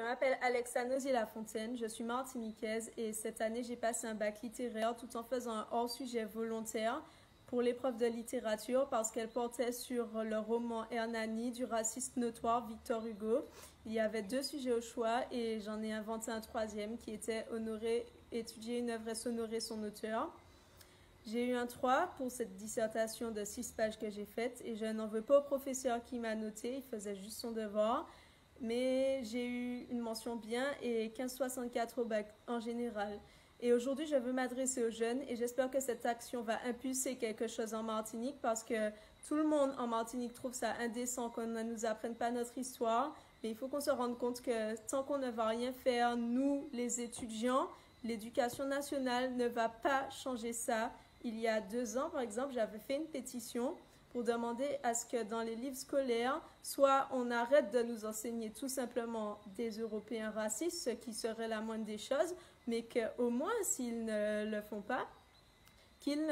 Je m'appelle Alexa Nozier-Lafontaine, je suis martiniquaise et cette année j'ai passé un bac littéraire tout en faisant un hors-sujet volontaire pour l'épreuve de littérature parce qu'elle portait sur le roman Hernani du raciste notoire Victor Hugo. Il y avait deux sujets au choix et j'en ai inventé un troisième qui était étudier une œuvre et s'honorer son auteur. J'ai eu un 3 pour cette dissertation de 6 pages que j'ai faite et je n'en veux pas au professeur qui m'a noté, il faisait juste son devoir. Mais j'ai eu une mention bien et 15,64 au bac en général. Et aujourd'hui, je veux m'adresser aux jeunes et j'espère que cette action va impulser quelque chose en Martinique parce que tout le monde en Martinique trouve ça indécent qu'on ne nous apprenne pas notre histoire. Mais il faut qu'on se rende compte que tant qu'on ne va rien faire, nous, les étudiants, l'éducation nationale ne va pas changer ça. Il y a 2 ans, par exemple, j'avais fait une pétition pour demander à ce que dans les livres scolaires, soit on arrête de nous enseigner tout simplement des Européens racistes, ce qui serait la moindre des choses, mais qu'au moins, s'ils ne le font pas, qu'ils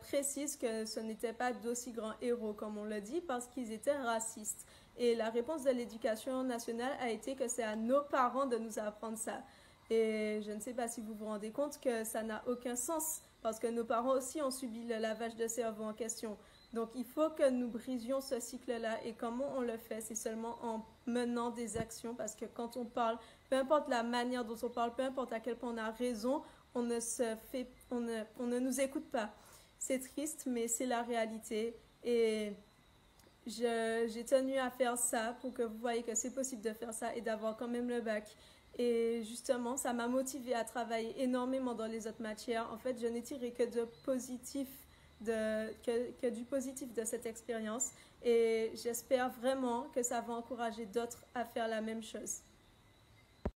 précisent que ce n'étaient pas d'aussi grands héros, comme on l'a dit, parce qu'ils étaient racistes. Et la réponse de l'éducation nationale a été que c'est à nos parents de nous apprendre ça. Et je ne sais pas si vous vous rendez compte que ça n'a aucun sens, parce que nos parents aussi ont subi le lavage de cerveau en question. Donc, il faut que nous brisions ce cycle-là. Et comment on le fait? C'est seulement en menant des actions, parce que quand on parle, peu importe la manière dont on parle, peu importe à quel point on a raison, on ne nous écoute pas. C'est triste, mais c'est la réalité. Et j'ai tenu à faire ça pour que vous voyez que c'est possible de faire ça et d'avoir quand même le bac. Et justement, ça m'a motivée à travailler énormément dans les autres matières. En fait, je n'ai tiré que du positif de cette expérience et j'espère vraiment que ça va encourager d'autres à faire la même chose.